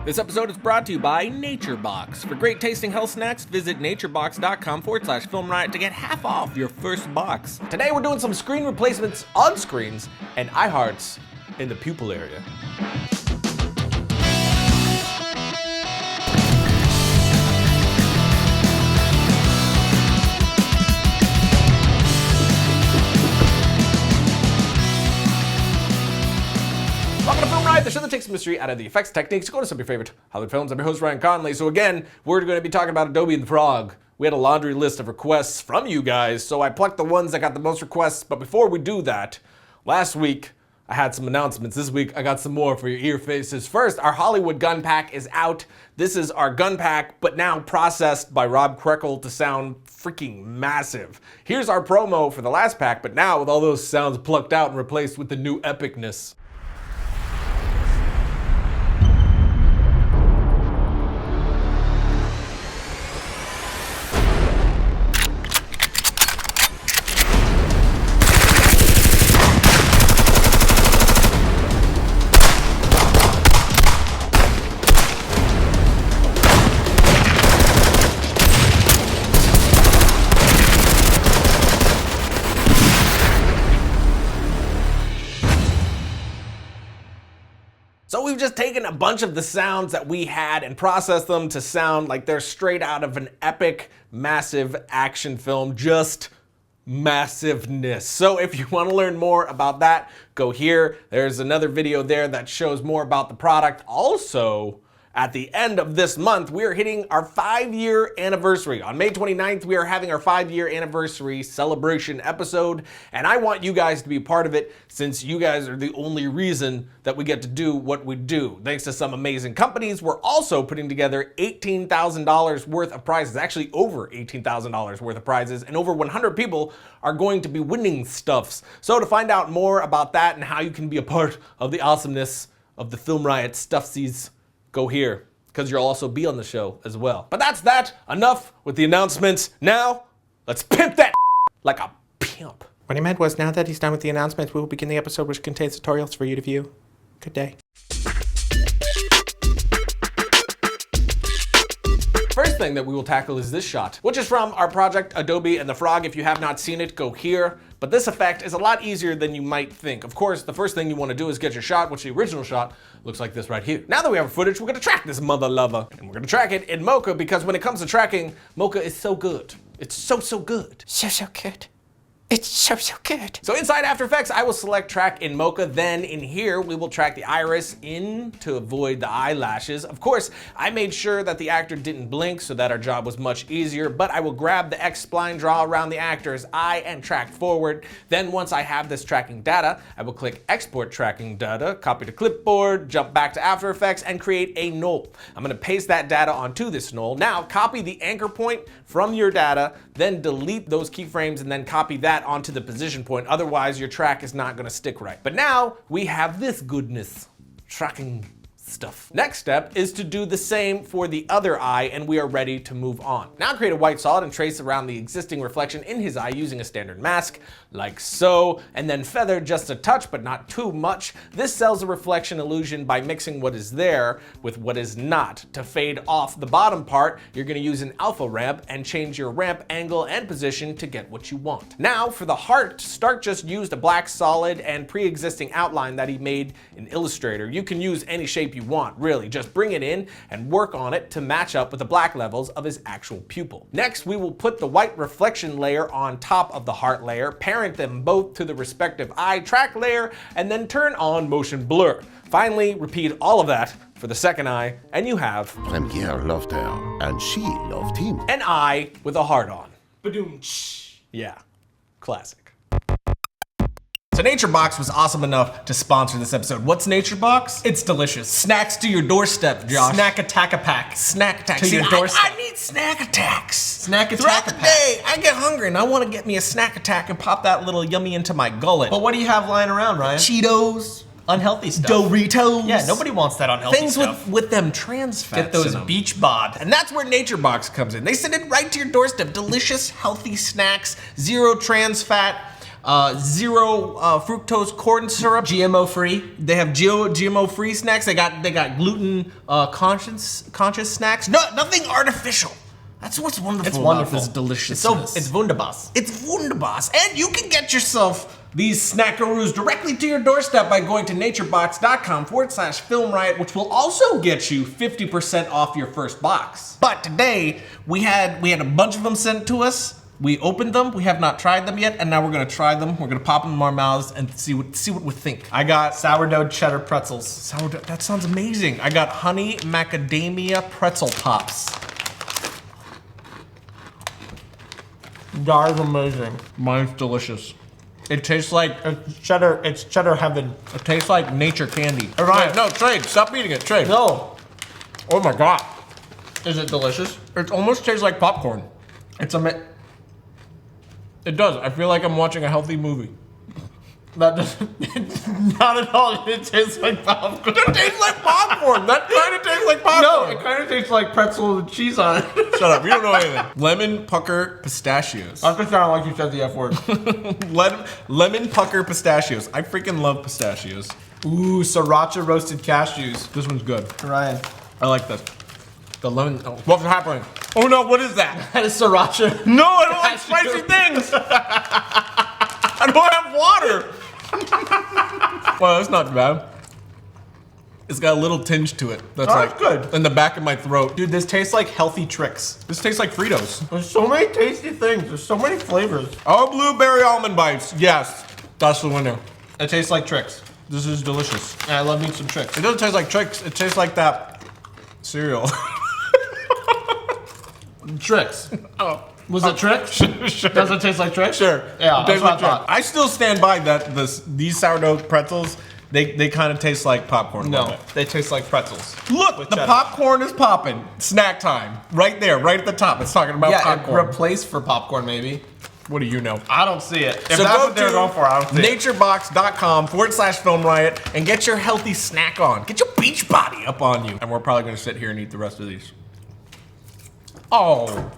This episode is brought to you by NatureBox. For great tasting health snacks, visit naturebox.com/FilmRiot to get half off your first box. Today we're doing some screen replacements on screens and eye hearts in the pupil area. Welcome to FilmRiot, the show that takes the mystery out of the effects techniques. Go to some of your favorite Hollywood films. I'm your host, Ryan Conley. So again, we're going to be talking about Adobe and the Frog. We had a laundry list of requests from you guys, so I plucked the ones that got the most requests. But before we do that, last week I had some announcements. This week I got some more for your ear faces. First, our Hollywood gun pack is out. This is our gun pack, but now processed by Rob Krekel to sound freaking massive. Here's our promo for the last pack, but now with all those sounds plucked out and replaced with the new epicness. So we've just taken a bunch of the sounds that we had and processed them to sound like they're straight out of an epic, massive action film, just massiveness. So if you want to learn more about that, go here. There's another video there that shows more about the product. Also, at the end of this month, we are hitting our 5-year anniversary. On May 29th, we are having our 5-year anniversary celebration episode, and I want you guys to be a part of it since you guys are the only reason that we get to do what we do. Thanks to some amazing companies, we're also putting together $18,000 worth of prizes, actually over $18,000 worth of prizes, and over 100 people are going to be winning stuffs. So to find out more about that and how you can be a part of the awesomeness of the FilmRiot stuffsies, go here, because you'll also be on the show as well. But that's that. Enough with the announcements. Now, let's pimp that like a pimp. What he meant was, now that he's done with the announcements, we will begin the episode, which contains tutorials for you to view. Good day. First thing that we will tackle is this shot, which is from our project Adobe and the Frog. If you have not seen it, go here. But this effect is a lot easier than you might think. Of course, the first thing you want to do is get your shot, which the original shot looks like this right here. Now that we have our footage, we're going to track this mother lover. And we're going to track it in Mocha because when it comes to tracking, Mocha is so good. It's so good. So good. It's so good. So inside After Effects, I will select track in Mocha. Then in here, we will track the iris in to avoid the eyelashes. Of course, I made sure that the actor didn't blink so that our job was much easier, but I will grab the X spline, draw around the actor's eye and track forward. Then once I have this tracking data, I will click Export Tracking Data, copy to clipboard, jump back to After Effects and create a null. I'm gonna paste that data onto this null. Now copy the anchor point from your data, then delete those keyframes and then copy that onto the position point. Otherwise, your track is not gonna stick right. But now we have this goodness, tracking stuff. Next step is to do the same for the other eye, and we are ready to move on. Now create a white solid and trace around the existing reflection in his eye using a standard mask, like so, and then feather just a touch, but not too much. This sells a reflection illusion by mixing what is there with what is not. To fade off the bottom part, you're gonna use an alpha ramp and change your ramp angle and position to get what you want. Now for the heart, Stark just used a black solid and pre-existing outline that he made in Illustrator. You can use any shape you want, really. Just bring it in and work on it to match up with the black levels of his actual pupil. Next, we will put the white reflection layer on top of the heart layer, parent them both to the respective eye track layer, and then turn on motion blur. Finally, repeat all of that for the second eye, and you have Premiere loved her, and she loved him. an eye with a heart on. Ba-doom-tsh. Yeah, classic. So NatureBox was awesome enough to sponsor this episode. What's NatureBox? It's delicious. Snacks to your doorstep, Josh. Snack attack a pack. Snack attacks. To See, your doorstep. I need snack attacks. Snack attack Throughout a the pack. day, I get hungry and I want to get me a snack attack and pop that little yummy into my gullet. But what do you have lying around, Ryan? Cheetos, Unhealthy stuff. Doritos. Yeah, nobody wants that unhealthy Things stuff. with them trans fats Get those in 'em. beach bod. And that's where NatureBox comes in. They send it right to your doorstep. Delicious, healthy snacks, zero trans fat, zero fructose corn syrup. GMO free. They have GMO free snacks. They got gluten conscious snacks. No, nothing artificial. That's what's wonderful. It's wonderful. About this deliciousness. It's wunderbar. It's wunderbar. And you can get yourself these snackaroos directly to your doorstep by going to naturebox.com/FilmRiot, which will also get you 50% off your first box. But today we had a bunch of them sent to us. We opened them. We have not tried them yet, and now we're gonna try them. We're gonna pop them in our mouths and see what we think. I got Sourdough cheddar pretzels. sourdough. That sounds amazing. I got honey macadamia pretzel pops. That is amazing. Mine's delicious. It tastes like It's cheddar heaven. it tastes like nature candy. All right. Wait, no, Trade. Stop eating it, Trade. No. Oh my god. Is it delicious? It almost tastes like popcorn. It does. I feel like I'm watching a healthy movie. That doesn't, not at all. It tastes like popcorn. It tastes like popcorn. That kind of tastes like popcorn. No, it kind of tastes like pretzel with cheese on it. Shut up. You don't know anything. Lemon pucker pistachios. I'm just sounding like you said the F word. Lemon pucker pistachios. I freaking love pistachios. Ooh, sriracha roasted cashews. This one's good. Ryan. I like this. The lemon. Oh, what's happening? Oh no, what is that? That is sriracha. No, I don't like Cashew. spicy things. I don't have water. Well, that's not bad. It's got a little tinge to it. That's Oh, like that's good. in the back of my throat. Dude, this tastes like healthy tricks. This tastes like Fritos. There's so many tasty things. There's so many flavors. Oh, blueberry almond bites. Yes, that's the winner. It tastes like tricks. This is delicious. And I love me some tricks. It doesn't taste like tricks. It tastes like that cereal. Tricks. Oh. Was it tricks? Sure. Does it taste like tricks? Sure. Yeah, It that's tastes what I like thought. tricks. I still stand by that these sourdough pretzels, they kind of taste like popcorn. a little No, bit. they taste like pretzels. Look, With the cheddar. popcorn is popping. Snack time. Right there, right at the top. It's talking about Yeah, popcorn. replace for popcorn maybe. What do you know? I don't see it. If So that's go what they're to going for, I don't see it. naturebox.com/FilmRiot and get your healthy snack on. Get your beach body up on you. And we're probably gonna sit here and eat the rest of these. Oh.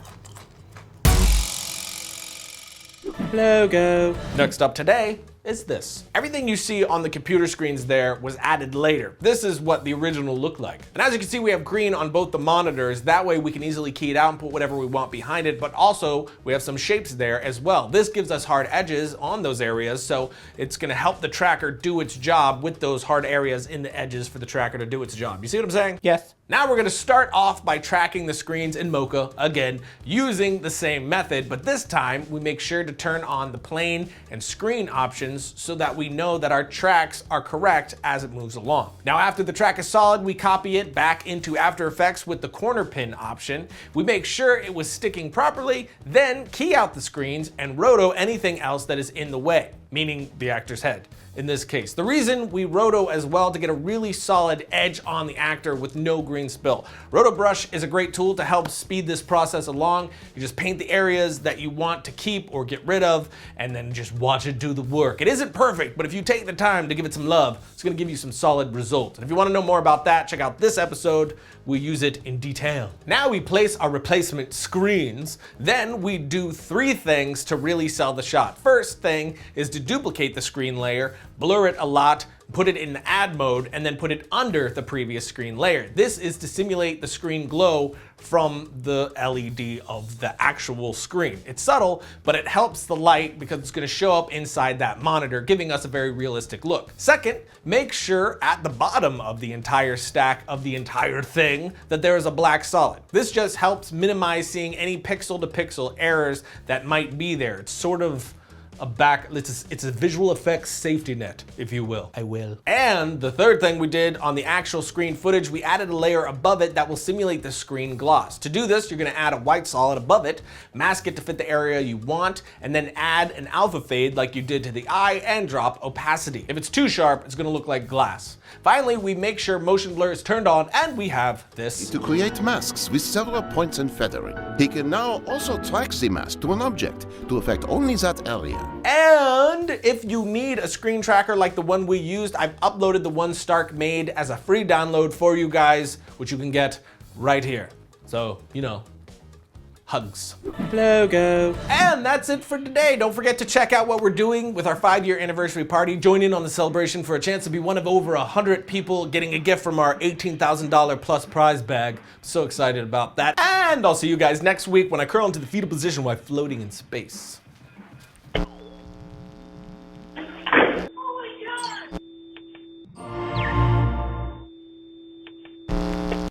Logo. Next up today is this. Everything you see on the computer screens there was added later. This is what the original looked like. And as you can see, we have green on both the monitors. That way we can easily key it out and put whatever we want behind it, but also we have some shapes there as well. This gives us hard edges on those areas, so it's gonna help the tracker do its job with those hard areas in the edges for the tracker to do its job. You see what I'm saying? Yes. Now we're gonna start off by tracking the screens in Mocha, again, using the same method, but this time we make sure to turn on the plane and screen options so that we know that our tracks are correct as it moves along. Now after the track is solid, we copy it back into After Effects with the corner pin option. We make sure it was sticking properly, then key out the screens and roto anything else that is in the way, meaning the actor's head. In this case. The reason we roto as well to get a really solid edge on the actor with no green spill. Roto brush is a great tool to help speed this process along. You just paint the areas that you want to keep or get rid of and then just watch it do the work. It isn't perfect, but if you take the time to give it some love, it's gonna give you some solid results. And if you wanna know more about that, check out this episode. We use it in detail. Now we place our replacement screens. Then we do 3 things to really sell the shot. First thing is to duplicate the screen layer, blur it a lot, put it in add mode, and then put it under the previous screen layer. This is to simulate the screen glow from the LED of the actual screen. It's subtle, but it helps the light because it's gonna show up inside that monitor, giving us a very realistic look. Second, make sure at the bottom of the entire stack of the entire thing that there is a black solid. This just helps minimize seeing any pixel to pixel errors that might be there. It's sort of it's a visual effects safety net, if you will. I will. And the third thing we did on the actual screen footage, we added a layer above it that will simulate the screen gloss. To do this, you're gonna add a white solid above it, mask it to fit the area you want, and then add an alpha fade like you did to the eye and drop opacity. If it's too sharp, it's gonna look like glass. Finally, we make sure motion blur is turned on and we have this. To create masks with several points and feathering. He can now also track the mask to an object to affect only that area. And if you need a screen tracker like the one we used, I've uploaded the one Stark made as a free download for you guys, which you can get right here. So, you know, Hugs. Logo. And that's it for today. Don't forget to check out what we're doing with our 5-year anniversary party. Join in on the celebration for a chance to be one of over 100 people getting a gift from our $18,000 plus prize bag. So excited about that. And I'll see you guys next week when I curl into the fetal position while floating in space.